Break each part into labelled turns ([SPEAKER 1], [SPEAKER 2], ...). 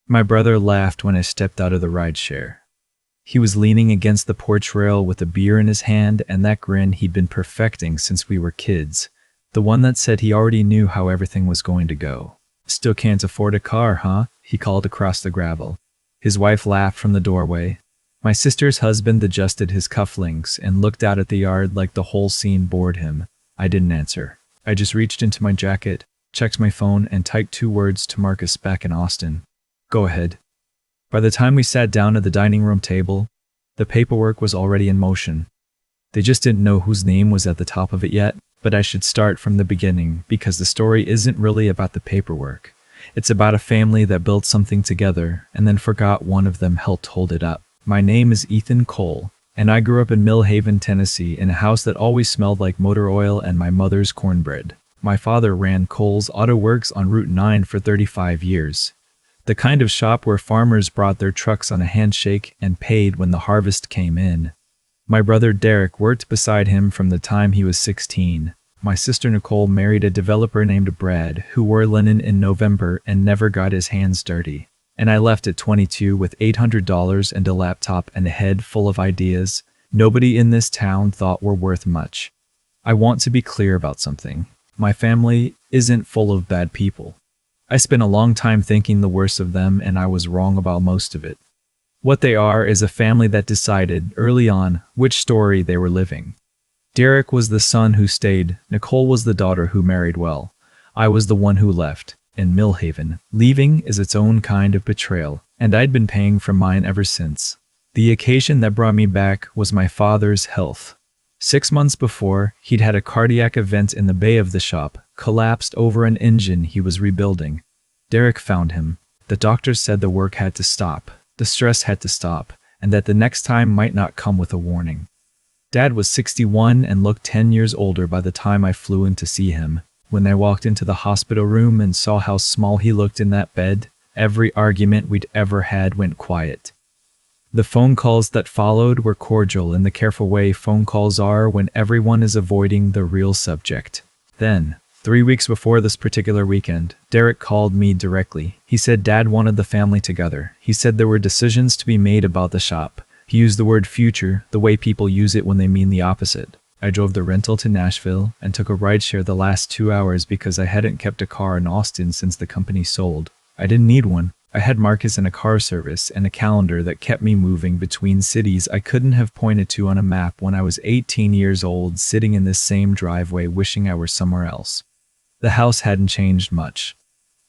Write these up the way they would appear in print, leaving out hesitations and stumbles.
[SPEAKER 1] My brother laughed when I stepped out of the rideshare. He was leaning against the porch rail with a beer in his hand and that grin he'd been perfecting since we were kids. The one that said he already knew how everything was going to go. "Still can't afford a car, huh?" he called across the gravel. His wife laughed from the doorway. My sister's husband adjusted his cufflinks and looked out at the yard like the whole scene bored him. I didn't answer. I just reached into my jacket, checked my phone, and typed 2 words to Marcus back in Austin. "Go ahead." By the time we sat down at the dining room table, the paperwork was already in motion. They just didn't know whose name was at the top of it yet, but I should start from the beginning because the story isn't really about the paperwork. It's about a family that built something together and then forgot one of them helped hold it up. My name is Ethan Cole, and I grew up in Mill Haven, Tennessee, in a house that always smelled like motor oil and my mother's cornbread. My father ran Cole's Auto Works on Route 9 for 35 years. The kind of shop where farmers brought their trucks on a handshake and paid when the harvest came in. My brother Derek worked beside him from the time he was 16. My sister Nicole married a developer named Brad who wore linen in November and never got his hands dirty. And I left at 22 with $800 and a laptop and a head full of ideas nobody in this town thought were worth much. I want to be clear about something. My family isn't full of bad people. I spent a long time thinking the worst of them and I was wrong about most of it. What they are is a family that decided early on which story they were living. Derek was the son who stayed, Nicole was the daughter who married well. I was the one who left. In Mill Haven, leaving is its own kind of betrayal, and I'd been paying for mine ever since. The occasion that brought me back was my father's health. 6 months before, he'd had a cardiac event in the bay of the shop, collapsed over an engine he was rebuilding. Derek found him. The doctors said the work had to stop, the stress had to stop, and that the next time might not come with a warning. Dad was 61 and looked 10 years older by the time I flew in to see him. When I walked into the hospital room and saw how small he looked in that bed, every argument we'd ever had went quiet. The phone calls that followed were cordial in the careful way phone calls are when everyone is avoiding the real subject. Then, 3 weeks before this particular weekend, Derek called me directly. He said Dad wanted the family together. He said there were decisions to be made about the shop. He used the word future, the way people use it when they mean the opposite. I drove the rental to Nashville and took a rideshare the last 2 hours because I hadn't kept a car in Austin since the company sold. I didn't need one. I had Marcus in a car service and a calendar that kept me moving between cities I couldn't have pointed to on a map when I was 18 years old, sitting in this same driveway wishing I were somewhere else. The house hadn't changed much.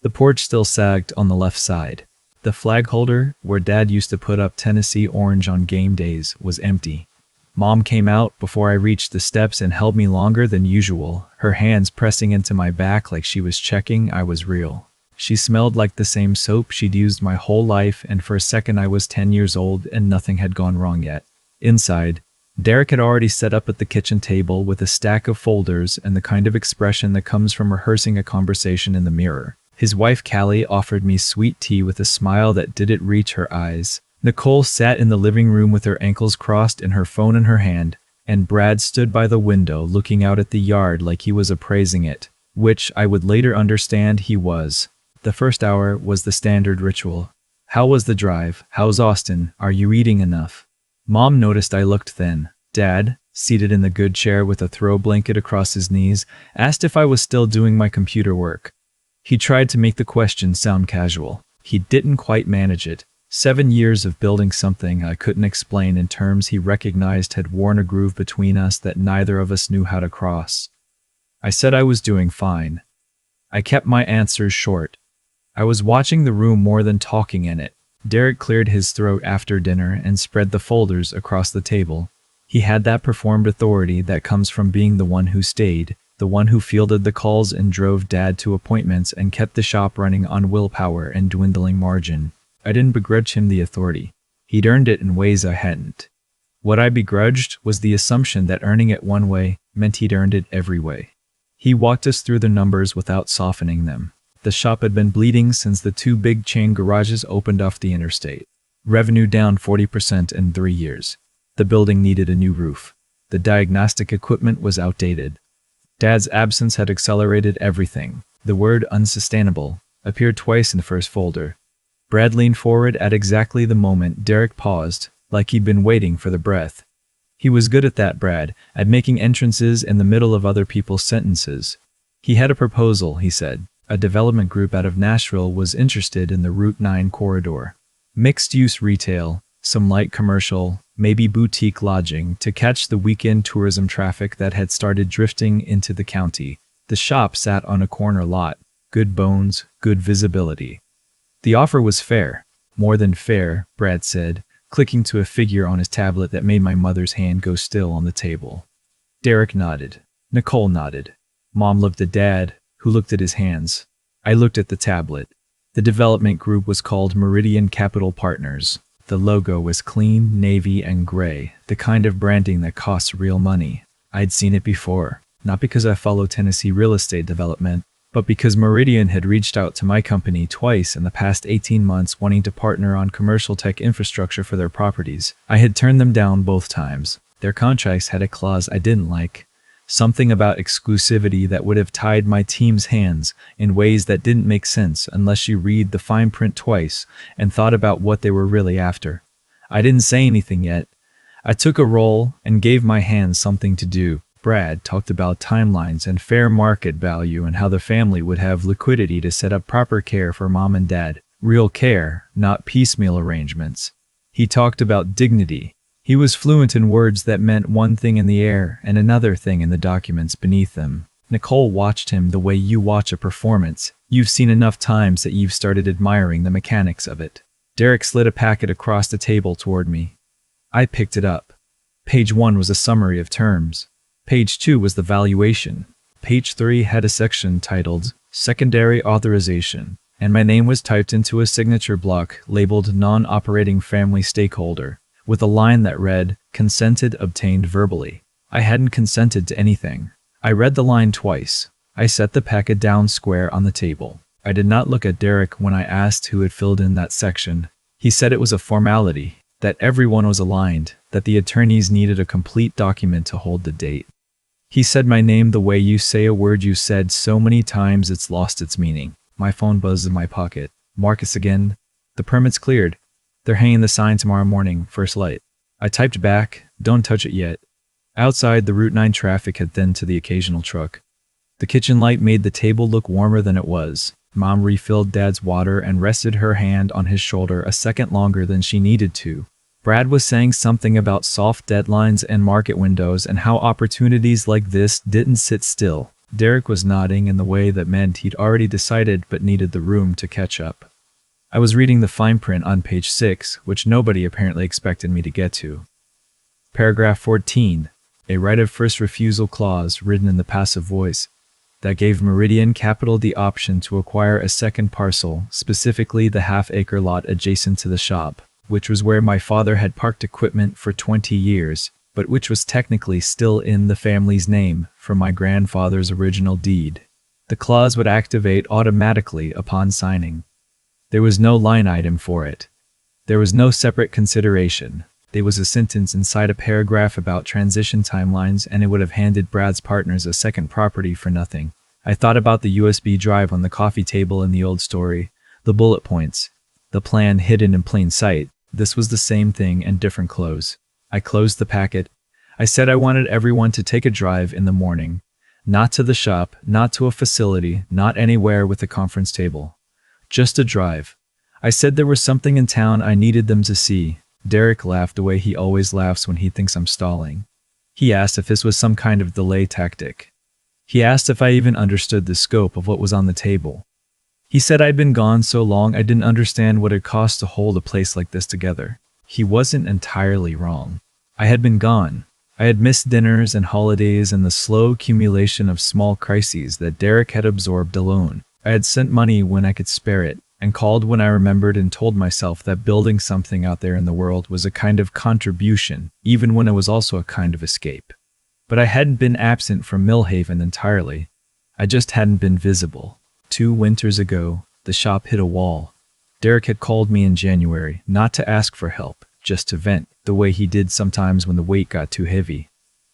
[SPEAKER 1] The porch still sagged on the left side. The flag holder, where Dad used to put up Tennessee orange on game days, was empty. Mom came out before I reached the steps and held me longer than usual, her hands pressing into my back like she was checking I was real. She smelled like the same soap she'd used my whole life, and for a second I was 10 years old and nothing had gone wrong yet. Inside, Derek had already set up at the kitchen table with a stack of folders and the kind of expression that comes from rehearsing a conversation in the mirror. His wife Callie offered me sweet tea with a smile that didn't reach her eyes. Nicole sat in the living room with her ankles crossed and her phone in her hand, and Brad stood by the window looking out at the yard like he was appraising it, which I would later understand he was. The first hour was the standard ritual. How was the drive? How's Austin? Are you eating enough? Mom noticed I looked thin. Dad, seated in the good chair with a throw blanket across his knees, asked if I was still doing my computer work. He tried to make the question sound casual. He didn't quite manage it. 7 years of building something I couldn't explain in terms he recognized had worn a groove between us that neither of us knew how to cross. I said I was doing fine. I kept my answers short. I was watching the room more than talking in it. Derek cleared his throat after dinner and spread the folders across the table. He had that performed authority that comes from being the one who stayed, the one who fielded the calls and drove Dad to appointments and kept the shop running on willpower and dwindling margin. I didn't begrudge him the authority. He'd earned it in ways I hadn't. What I begrudged was the assumption that earning it one way meant he'd earned it every way. He walked us through the numbers without softening them. The shop had been bleeding since the 2 big chain garages opened off the interstate. Revenue down 40% in 3 years. The building needed a new roof. The diagnostic equipment was outdated. Dad's absence had accelerated everything. The word unsustainable appeared twice in the first folder. Brad leaned forward at exactly the moment Derek paused, like he'd been waiting for the breath. He was good at that, Brad, at making entrances in the middle of other people's sentences. He had a proposal, he said. A development group out of Nashville was interested in the Route 9 corridor. Mixed-use retail, some light commercial, maybe boutique lodging to catch the weekend tourism traffic that had started drifting into the county. The shop sat on a corner lot. Good bones, good visibility. The offer was fair. More than fair, Brad said, clicking to a figure on his tablet that made my mother's hand go still on the table. Derek nodded. Nicole nodded. Mom looked at Dad, who looked at his hands. I looked at the tablet. The development group was called Meridian Capital Partners. The logo was clean, navy, and gray, the kind of branding that costs real money. I'd seen it before, not because I follow Tennessee real estate development, but because Meridian had reached out to my company twice in the past 18 months wanting to partner on commercial tech infrastructure for their properties. I had turned them down both times. Their contracts had a clause I didn't like. Something about exclusivity that would have tied my team's hands in ways that didn't make sense unless you read the fine print twice and thought about what they were really after. I didn't say anything yet. I took a role and gave my hands something to do. Brad talked about timelines and fair market value and how the family would have liquidity to set up proper care for Mom and Dad. Real care, not piecemeal arrangements. He talked about dignity. He was fluent in words that meant one thing in the air and another thing in the documents beneath them. Nicole watched him the way you watch a performance. You've seen enough times that you've started admiring the mechanics of it. Derek slid a packet across the table toward me. I picked it up. Page 1 was a summary of terms. Page 2 was the valuation. Page 3 had a section titled Secondary Authorization, and my name was typed into a signature block labeled Non-Operating Family Stakeholder, with a line that read, Consented obtained verbally. I hadn't consented to anything. I read the line twice. I set the packet down square on the table. I did not look at Derek when I asked who had filled in that section. He said it was a formality, that everyone was aligned, that the attorneys needed a complete document to hold the date. He said my name the way you say a word you said so many times it's lost its meaning. My phone buzzed in my pocket. Marcus again. The permit's cleared. They're hanging the sign tomorrow morning, first light. I typed back, don't touch it yet. Outside, the Route 9 traffic had thinned to the occasional truck. The kitchen light made the table look warmer than it was. Mom refilled Dad's water and rested her hand on his shoulder a second longer than she needed to. Brad was saying something about soft deadlines and market windows and how opportunities like this didn't sit still. Derek was nodding in the way that meant he'd already decided but needed the room to catch up. I was reading the fine print on page 6, which nobody apparently expected me to get to. Paragraph 14, a right of first refusal clause written in the passive voice that gave Meridian Capital the option to acquire a second parcel, specifically the half-acre lot adjacent to the shop, which was where my father had parked equipment for 20 years, but which was technically still in the family's name from my grandfather's original deed. The clause would activate automatically upon signing. There was no line item for it. There was no separate consideration. There was a sentence inside a paragraph about transition timelines, and it would have handed Brad's partners a second property for nothing. I thought about the USB drive on the coffee table in the old story, the bullet points, the plan hidden in plain sight. This was the same thing and different clothes. I closed the packet. I said I wanted everyone to take a drive in the morning. Not to the shop, not to a facility, not anywhere with a conference table. Just a drive. I said there was something in town I needed them to see. Derek laughed the way he always laughs when he thinks I'm stalling. He asked if this was some kind of delay tactic. He asked if I even understood the scope of what was on the table. He said I'd been gone so long I didn't understand what it cost to hold a place like this together. He wasn't entirely wrong. I had been gone. I had missed dinners and holidays and the slow accumulation of small crises that Derek had absorbed alone. I had sent money when I could spare it, and called when I remembered, and told myself that building something out there in the world was a kind of contribution, even when it was also a kind of escape. But I hadn't been absent from Millhaven entirely. I just hadn't been visible. 2 winters ago, the shop hit a wall. Derek had called me in January, not to ask for help, just to vent, the way he did sometimes when the weight got too heavy.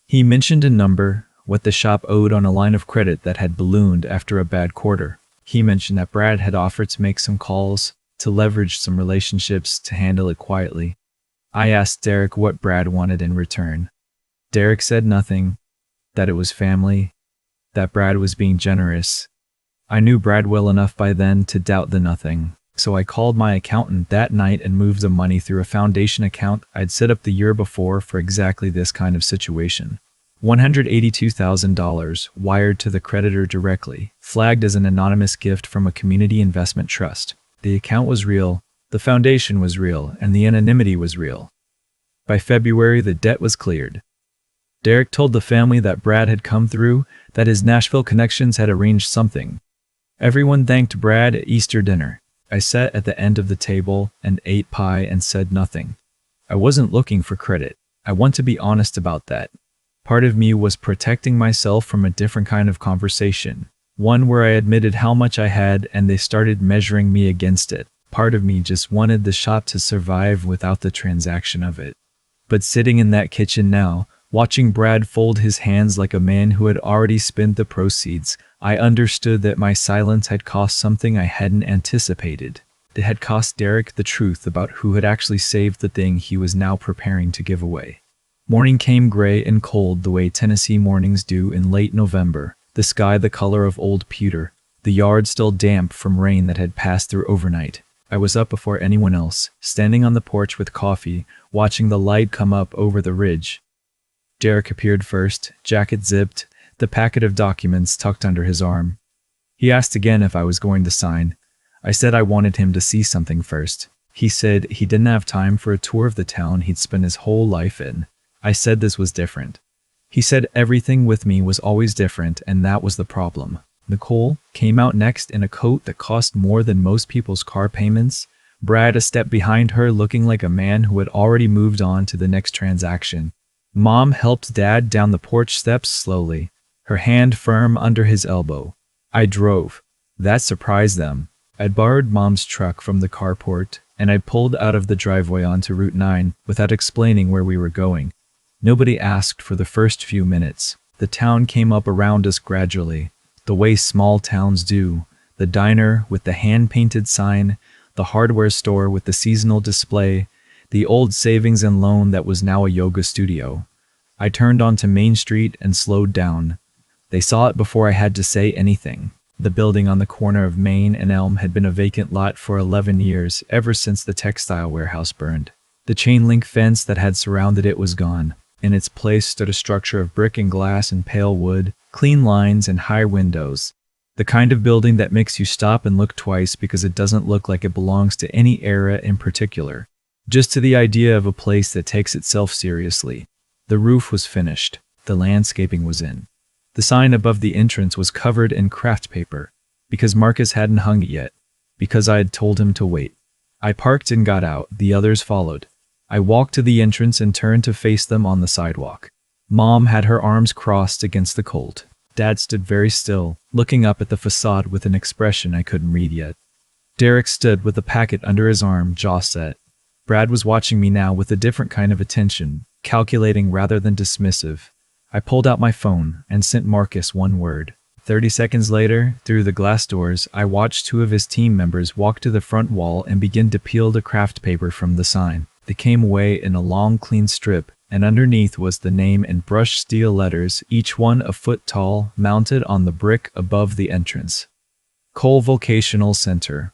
[SPEAKER 1] He mentioned a number, what the shop owed on a line of credit that had ballooned after a bad quarter. He mentioned that Brad had offered to make some calls, to leverage some relationships to handle it quietly. I asked Derek what Brad wanted in return. Derek said nothing, that it was family, that Brad was being generous. I knew Brad well enough by then to doubt the nothing, so I called my accountant that night and moved the money through a foundation account I'd set up the year before for exactly this kind of situation. $182,000 wired to the creditor directly, flagged as an anonymous gift from a community investment trust. The account was real, the foundation was real, and the anonymity was real. By February, the debt was cleared. Derek told the family that Brad had come through, that his Nashville connections had arranged something. Everyone thanked Brad at Easter dinner. I sat at the end of the table and ate pie and said nothing. I wasn't looking for credit. I want to be honest about that. Part of me was protecting myself from a different kind of conversation, one where I admitted how much I had and they started measuring me against it. Part of me just wanted the shop to survive without the transaction of it. But sitting in that kitchen now, watching Brad fold his hands like a man who had already spent the proceeds, I understood that my silence had cost something I hadn't anticipated. It had cost Derek the truth about who had actually saved the thing he was now preparing to give away. Morning came gray and cold the way Tennessee mornings do in late November, the sky the color of old pewter, the yard still damp from rain that had passed through overnight. I was up before anyone else, standing on the porch with coffee, watching the light come up over the ridge. Derek appeared first, jacket zipped, the packet of documents tucked under his arm. He asked again if I was going to sign. I said I wanted him to see something first. He said he didn't have time for a tour of the town he'd spent his whole life in. I said this was different. He said everything with me was always different, and that was the problem. Nicole came out next in a coat that cost more than most people's car payments. Brad a step behind her, looking like a man who had already moved on to the next transaction. Mom helped Dad down the porch steps slowly, her hand firm under his elbow. I drove. That surprised them. I'd borrowed Mom's truck from the carport, and I pulled out of the driveway onto Route 9 without explaining where we were going. Nobody asked for the first few minutes. The town came up around us gradually, the way small towns do. The diner with the hand-painted sign, the hardware store with the seasonal display, the old savings and loan that was now a yoga studio. I turned onto Main Street and slowed down. They saw it before I had to say anything. The building on the corner of Main and Elm had been a vacant lot for 11 years, ever since the textile warehouse burned. The chain-link fence that had surrounded it was gone. In its place stood a structure of brick and glass and pale wood, clean lines and high windows. The kind of building that makes you stop and look twice because it doesn't look like it belongs to any era in particular. Just to the idea of a place that takes itself seriously. The roof was finished. The landscaping was in. The sign above the entrance was covered in craft paper, because Marcus hadn't hung it yet, because I had told him to wait. I parked and got out. The others followed. I walked to the entrance and turned to face them on the sidewalk. Mom had her arms crossed against the Colt. Dad stood very still, looking up at the facade with an expression I couldn't read yet. Derek stood with the packet under his arm, jaw set. Brad was watching me now with a different kind of attention, calculating rather than dismissive. I pulled out my phone and sent Marcus one word. 30 seconds later, through the glass doors, I watched two of his team members walk to the front wall and begin to peel the craft paper from the sign. They came away in a long, clean strip, and underneath was the name in brushed steel letters, each one a foot tall, mounted on the brick above the entrance. Cole Vocational Center.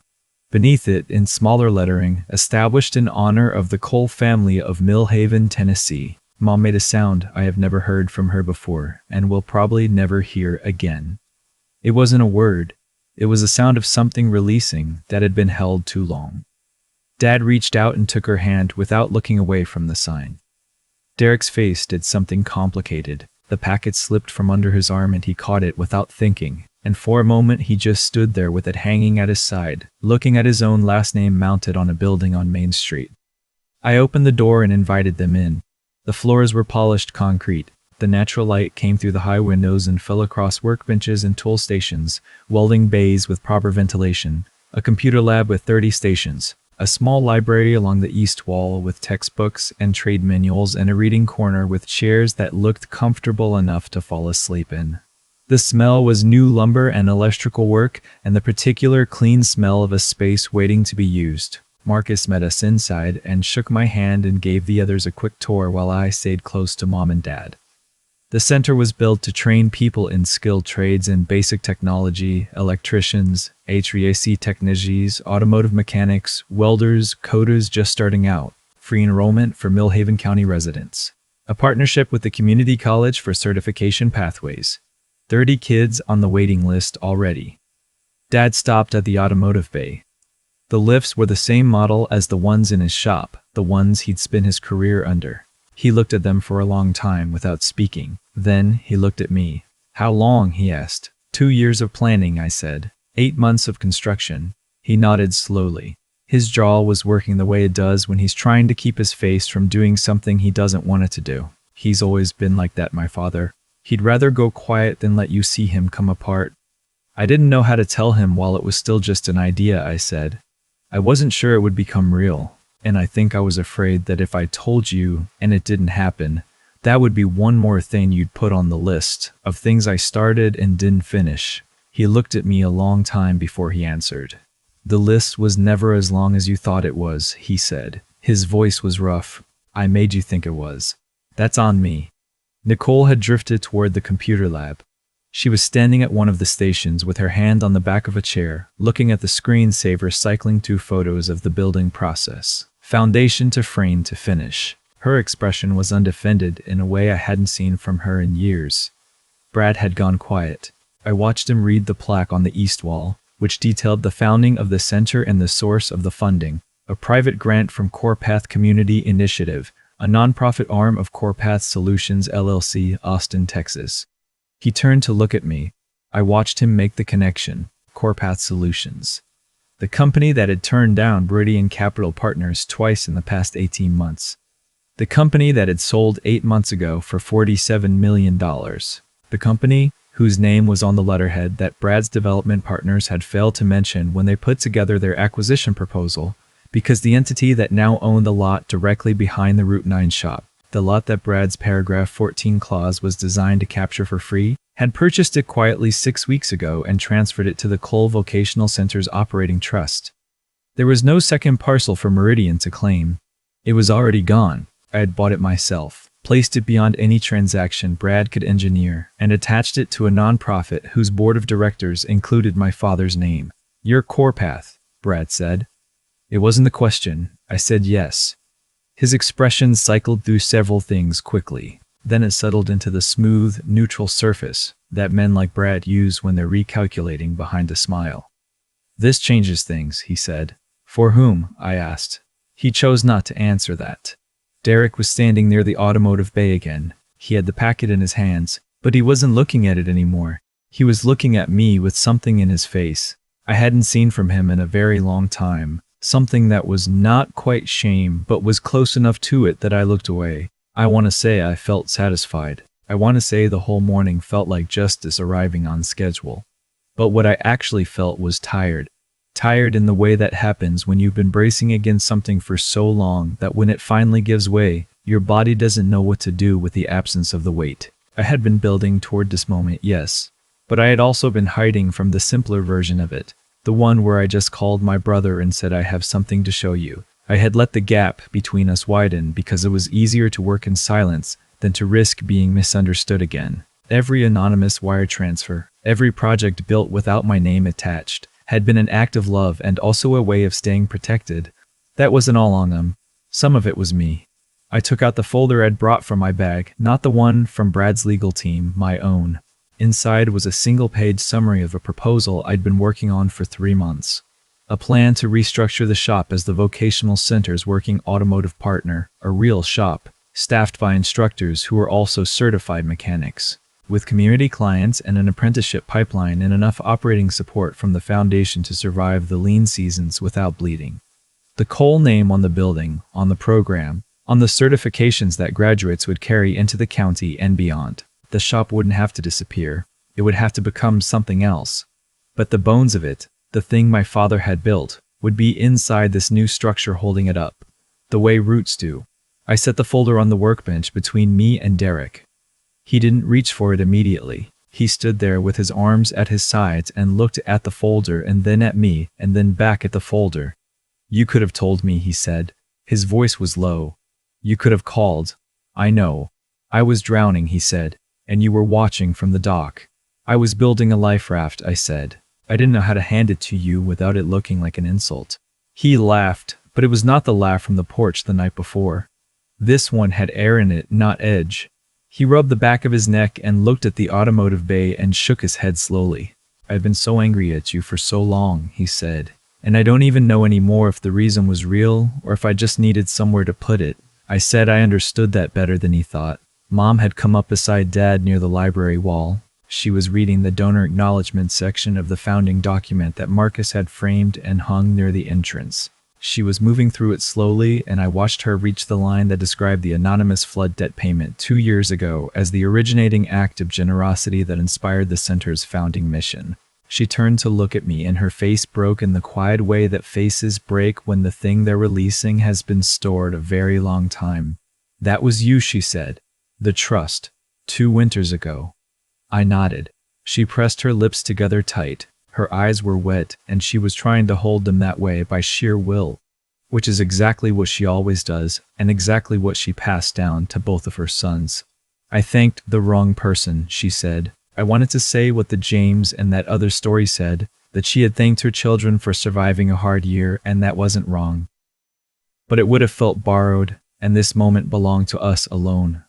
[SPEAKER 1] Beneath it, in smaller lettering, established in honor of the Cole family of Mill Haven, Tennessee. Mom made a sound I have never heard from her before, and will probably never hear again. It wasn't a word. It was a sound of something releasing that had been held too long. Dad reached out and took her hand without looking away from the sign. Derek's face did something complicated. The packet slipped from under his arm and he caught it without thinking, and for a moment he just stood there with it hanging at his side, looking at his own last name mounted on a building on Main Street. I opened the door and invited them in. The floors were polished concrete. The natural light came through the high windows and fell across workbenches and tool stations, welding bays with proper ventilation, a computer lab with 30 stations, a small library along the east wall with textbooks and trade manuals, and a reading corner with chairs that looked comfortable enough to fall asleep in. The smell was new lumber and electrical work, and the particular clean smell of a space waiting to be used. Marcus met us inside and shook my hand and gave the others a quick tour while I stayed close to Mom and Dad. The center was built to train people in skilled trades and basic technology: electricians, HVAC technicians, automotive mechanics, welders, coders just starting out. Free enrollment for Millhaven County residents. A partnership with the community college for certification pathways. 30 kids on the waiting list already. Dad stopped at the automotive bay. The lifts were the same model as the ones in his shop, the ones he'd spent his career under. He looked at them for a long time without speaking. Then he looked at me. How long? He asked. 2 years of planning, I said. 8 months of construction. He nodded slowly. His jaw was working the way it does when he's trying to keep his face from doing something he doesn't want it to do. He's always been like that, my father. He'd rather go quiet than let you see him come apart. I didn't know how to tell him while it was still just an idea, I said. I wasn't sure it would become real. And I think I was afraid that if I told you and it didn't happen, that would be one more thing you'd put on the list of things I started and didn't finish. He looked at me a long time before he answered. The list was never as long as you thought it was, he said. His voice was rough. I made you think it was. That's on me. Nicole had drifted toward the computer lab. She was standing at one of the stations with her hand on the back of a chair, looking at the screensaver cycling through photos of the building process. Foundation to frame to finish. Her expression was undefended in a way I hadn't seen from her in years. Brad had gone quiet. I watched him read the plaque on the east wall, which detailed the founding of the center and the source of the funding, a private grant from CorePath Community Initiative, a nonprofit arm of CorePath Solutions LLC, Austin, Texas. He turned to look at me. I watched him make the connection. CorePath Solutions. The company that had turned down Meridian Capital Partners twice in the past 18 months. The company that had sold 8 months ago for $47 million. The company whose name was on the letterhead that Brad's development partners had failed to mention when they put together their acquisition proposal, because the entity that now owned the lot directly behind the Route 9 shop, the lot that Brad's paragraph 14 clause was designed to capture for free, had purchased it quietly 6 weeks ago and transferred it to the Cole Vocational Center's operating trust. There was no second parcel for Meridian to claim. It was already gone. I had bought it myself, placed it beyond any transaction Brad could engineer, and attached it to a nonprofit whose board of directors included my father's name. You're CorePath, Brad said. It wasn't the question. I said yes. His expression cycled through several things quickly. Then it settled into the smooth, neutral surface that men like Brad use when they're recalculating behind a smile. This changes things, he said. For whom? I asked. He chose not to answer that. Derek was standing near the automotive bay again. He had the packet in his hands, but he wasn't looking at it anymore. He was looking at me with something in his face I hadn't seen from him in a very long time, something that was not quite shame, but was close enough to it that I looked away. I want to say I felt satisfied. I want to say the whole morning felt like justice arriving on schedule. But what I actually felt was tired. Tired in the way that happens when you've been bracing against something for so long that when it finally gives way, your body doesn't know what to do with the absence of the weight. I had been building toward this moment, yes, but I had also been hiding from the simpler version of it, the one where I just called my brother and said I have something to show you. I had let the gap between us widen because it was easier to work in silence than to risk being misunderstood again. Every anonymous wire transfer, every project built without my name attached, had been an act of love and also a way of staying protected. That wasn't all on them. Some of it was me. I took out the folder I'd brought from my bag, not the one from Brad's legal team, my own. Inside was a single-page summary of a proposal I'd been working on for 3 months. A plan to restructure the shop as the vocational center's working automotive partner, a real shop, staffed by instructors who were also certified mechanics, with community clients and an apprenticeship pipeline and enough operating support from the foundation to survive the lean seasons without bleeding. The Cole name on the building, on the program, on the certifications that graduates would carry into the county and beyond. The shop wouldn't have to disappear. It would have to become something else. But the bones of it, the thing my father had built, would be inside this new structure holding it up, the way roots do. I set the folder on the workbench between me and Derek. He didn't reach for it immediately. He stood there with his arms at his sides and looked at the folder and then at me and then back at the folder. "You could have told me," he said. His voice was low. "You could have called." "I know. I was drowning," he said, "and you were watching from the dock." "I was building a life raft," I said. "I didn't know how to hand it to you without it looking like an insult." He laughed, but it was not the laugh from the porch the night before. This one had air in it, not edge. He rubbed the back of his neck and looked at the automotive bay and shook his head slowly. "I've been so angry at you for so long," he said, "and I don't even know anymore if the reason was real or if I just needed somewhere to put it." I said I understood that better than he thought. Mom had come up beside Dad near the library wall. She was reading the donor acknowledgement section of the founding document that Marcus had framed and hung near the entrance. She was moving through it slowly, and I watched her reach the line that described the anonymous flood debt payment 2 years ago as the originating act of generosity that inspired the center's founding mission. She turned to look at me, and her face broke in the quiet way that faces break when the thing they're releasing has been stored a very long time. "That was you," she said. "The trust. 2 winters ago." I nodded. She pressed her lips together tight. Her eyes were wet, and she was trying to hold them that way by sheer will, which is exactly what she always does, and exactly what she passed down to both of her sons. "I thanked the wrong person," she said. "I wanted to say what the James and that other story said, that she had thanked her children for surviving a hard year, and that wasn't wrong. But it would have felt borrowed, and this moment belonged to us alone.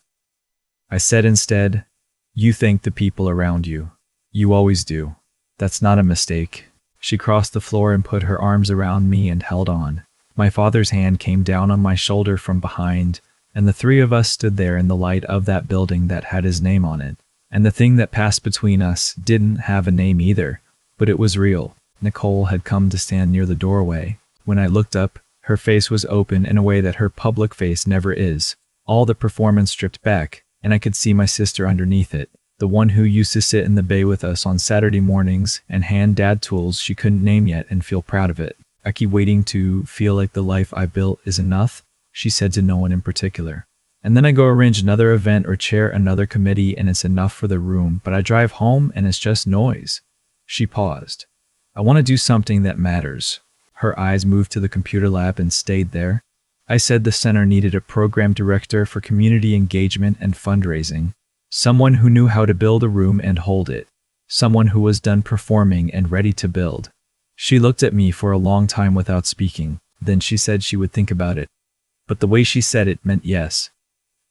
[SPEAKER 1] I said instead, 'You thank the people around you. You always do. That's not a mistake.'" She crossed the floor and put her arms around me and held on. My father's hand came down on my shoulder from behind, and the 3 of us stood there in the light of that building that had his name on it. And the thing that passed between us didn't have a name either, but it was real. Nicole had come to stand near the doorway. When I looked up, her face was open in a way that her public face never is, all the performance stripped back, and I could see my sister underneath it, the one who used to sit in the bay with us on Saturday mornings and hand Dad tools she couldn't name yet and feel proud of it. "I keep waiting to feel like the life I built is enough," she said to no one in particular. "And then I go arrange another event or chair another committee and it's enough for the room, but I drive home and it's just noise." She paused. "I want to do something that matters." Her eyes moved to the computer lab and stayed there. I said the center needed a program director for community engagement and fundraising. Someone who knew how to build a room and hold it. Someone who was done performing and ready to build. She looked at me for a long time without speaking. Then she said she would think about it. But the way she said it meant yes.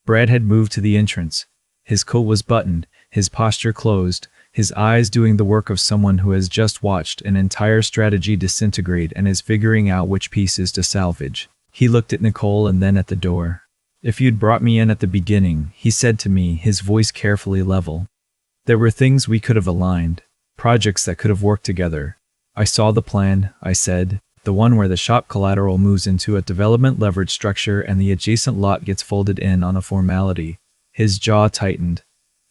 [SPEAKER 1] Brad had moved to the entrance. His coat was buttoned, his posture closed, his eyes doing the work of someone who has just watched an entire strategy disintegrate and is figuring out which pieces to salvage. He looked at Nicole and then at the door. "If you'd brought me in at the beginning," he said to me, his voice carefully level, "there were things we could have aligned, projects that could have worked together." "I saw the plan," I said, "the one where the shop collateral moves into a development leverage structure and the adjacent lot gets folded in on a formality." His jaw tightened.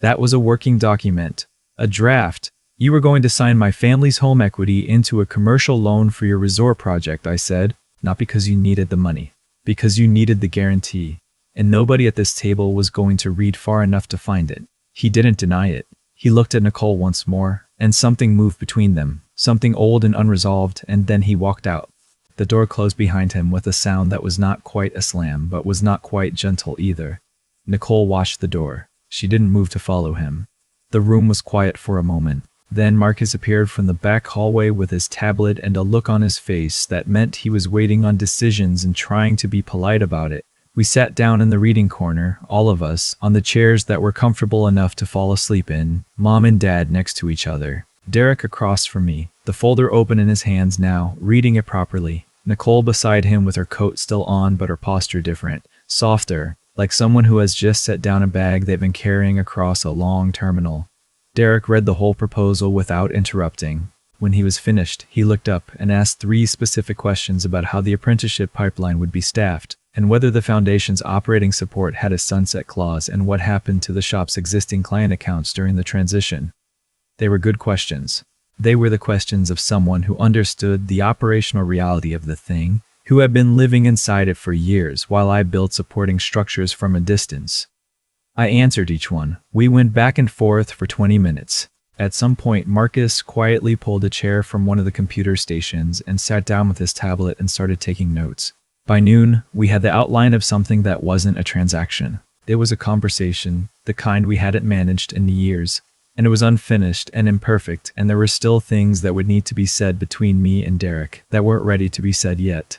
[SPEAKER 1] "That was a working document. A draft. You were going to sign my family's home equity into a commercial loan for your resort project," I said, "not because you needed the money, because you needed the guarantee. And nobody at this table was going to read far enough to find it." He didn't deny it. He looked at Nicole once more, and something moved between them, something old and unresolved, and then he walked out. The door closed behind him with a sound that was not quite a slam, but was not quite gentle either. Nicole watched the door. She didn't move to follow him. The room was quiet for a moment. Then Marcus appeared from the back hallway with his tablet and a look on his face that meant he was waiting on decisions and trying to be polite about it. We sat down in the reading corner, all of us, on the chairs that were comfortable enough to fall asleep in, Mom and Dad next to each other. Derek across from me, the folder open in his hands now, reading it properly. Nicole beside him with her coat still on but her posture different, softer, like someone who has just set down a bag they've been carrying across a long terminal. Derek read the whole proposal without interrupting. When he was finished, he looked up and asked 3 specific questions about how the apprenticeship pipeline would be staffed, and whether the foundation's operating support had a sunset clause, and what happened to the shop's existing client accounts during the transition. They were good questions. They were the questions of someone who understood the operational reality of the thing, who had been living inside it for years while I built supporting structures from a distance. I answered each one. We went back and forth for 20 minutes. At some point, Marcus quietly pulled a chair from one of the computer stations and sat down with his tablet and started taking notes. By noon, we had the outline of something that wasn't a transaction. It was a conversation, the kind we hadn't managed in years. And it was unfinished and imperfect, and there were still things that would need to be said between me and Derek that weren't ready to be said yet.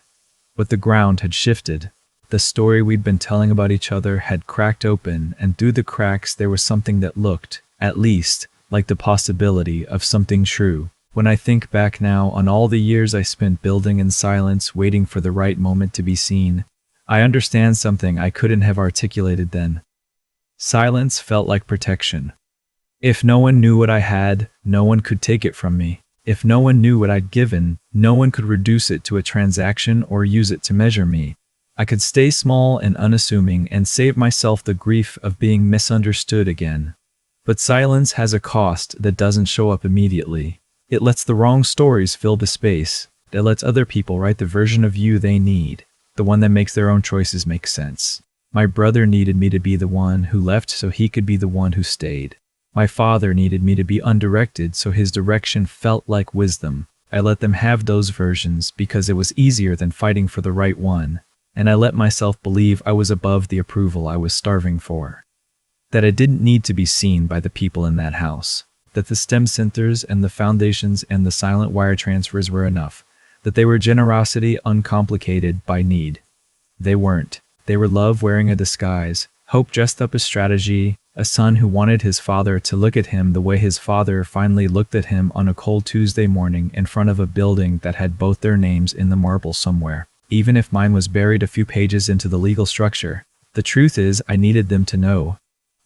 [SPEAKER 1] But the ground had shifted. The story we'd been telling about each other had cracked open, and through the cracks there was something that looked, at least, like the possibility of something true. When I think back now on all the years I spent building in silence, waiting for the right moment to be seen, I understand something I couldn't have articulated then. Silence felt like protection. If no one knew what I had, no one could take it from me. If no one knew what I'd given, no one could reduce it to a transaction or use it to measure me. I could stay small and unassuming and save myself the grief of being misunderstood again. But silence has a cost that doesn't show up immediately. It lets the wrong stories fill the space. It lets other people write the version of you they need, the one that makes their own choices make sense. My brother needed me to be the one who left so he could be the one who stayed. My father needed me to be undirected so his direction felt like wisdom. I let them have those versions because it was easier than fighting for the right one, and I let myself believe I was above the approval I was starving for. That I didn't need to be seen by the people in that house. That the STEM centers and the foundations and the silent wire transfers were enough. That they were generosity uncomplicated by need. They weren't. They were love wearing a disguise, hope dressed up as strategy, a son who wanted his father to look at him the way his father finally looked at him on a cold Tuesday morning in front of a building that had both their names in the marble somewhere, even if mine was buried a few pages into the legal structure. The truth is, I needed them to know.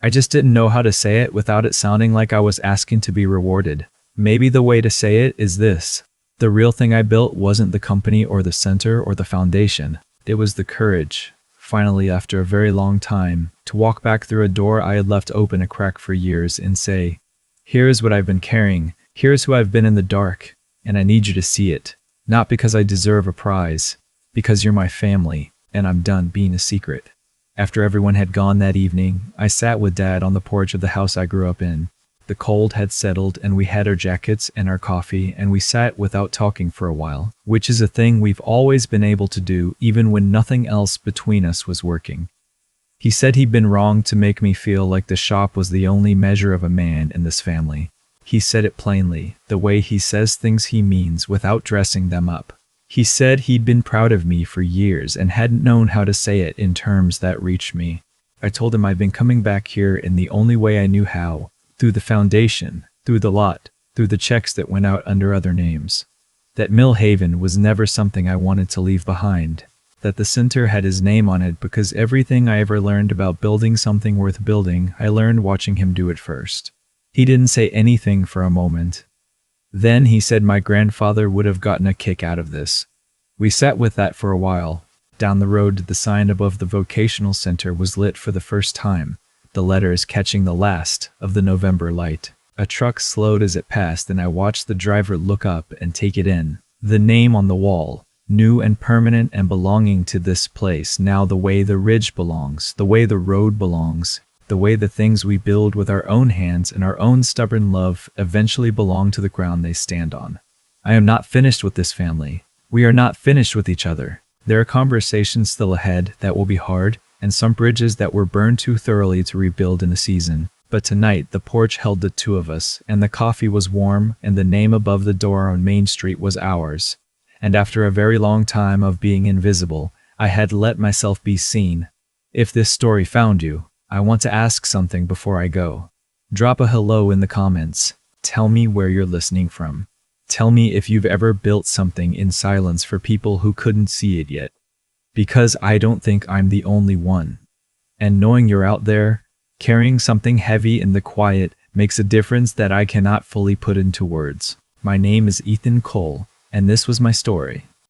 [SPEAKER 1] I just didn't know how to say it without it sounding like I was asking to be rewarded. Maybe the way to say it is this. The real thing I built wasn't the company or the center or the foundation. It was the courage, finally after a very long time, to walk back through a door I had left open a crack for years and say, here's what I've been carrying, here's who I've been in the dark, and I need you to see it. Not because I deserve a prize, because you're my family, and I'm done being a secret. After everyone had gone that evening, I sat with Dad on the porch of the house I grew up in. The cold had settled and we had our jackets and our coffee and we sat without talking for a while, which is a thing we've always been able to do even when nothing else between us was working. He said he'd been wrong to make me feel like the shop was the only measure of a man in this family. He said it plainly, the way he says things he means without dressing them up. He said he'd been proud of me for years and hadn't known how to say it in terms that reached me. I told him I'd been coming back here in the only way I knew how, through the foundation, through the lot, through the checks that went out under other names. That Mill Haven was never something I wanted to leave behind. That the center had his name on it because everything I ever learned about building something worth building, I learned watching him do it first. He didn't say anything for a moment. Then he said my grandfather would have gotten a kick out of this. We sat with that for a while. Down the road, the sign above the vocational center was lit for the first time, the letters catching the last of the November light. A truck slowed as it passed and I watched the driver look up and take it in. The name on the wall, new and permanent and belonging to this place, now the way the ridge belongs, the way the road belongs, the way the things we build with our own hands and our own stubborn love eventually belong to the ground they stand on. I am not finished with this family. We are not finished with each other. There are conversations still ahead that will be hard, and some bridges that were burned too thoroughly to rebuild in a season. But tonight, the porch held the two of us, and the coffee was warm, and the name above the door on Main Street was ours. And after a very long time of being invisible, I had let myself be seen. If this story found you, I want to ask something before I go. Drop a hello in the comments. Tell me where you're listening from. Tell me if you've ever built something in silence for people who couldn't see it yet. Because I don't think I'm the only one. And knowing you're out there, carrying something heavy in the quiet, makes a difference that I cannot fully put into words. My name is Ethan Cole, and this was my story.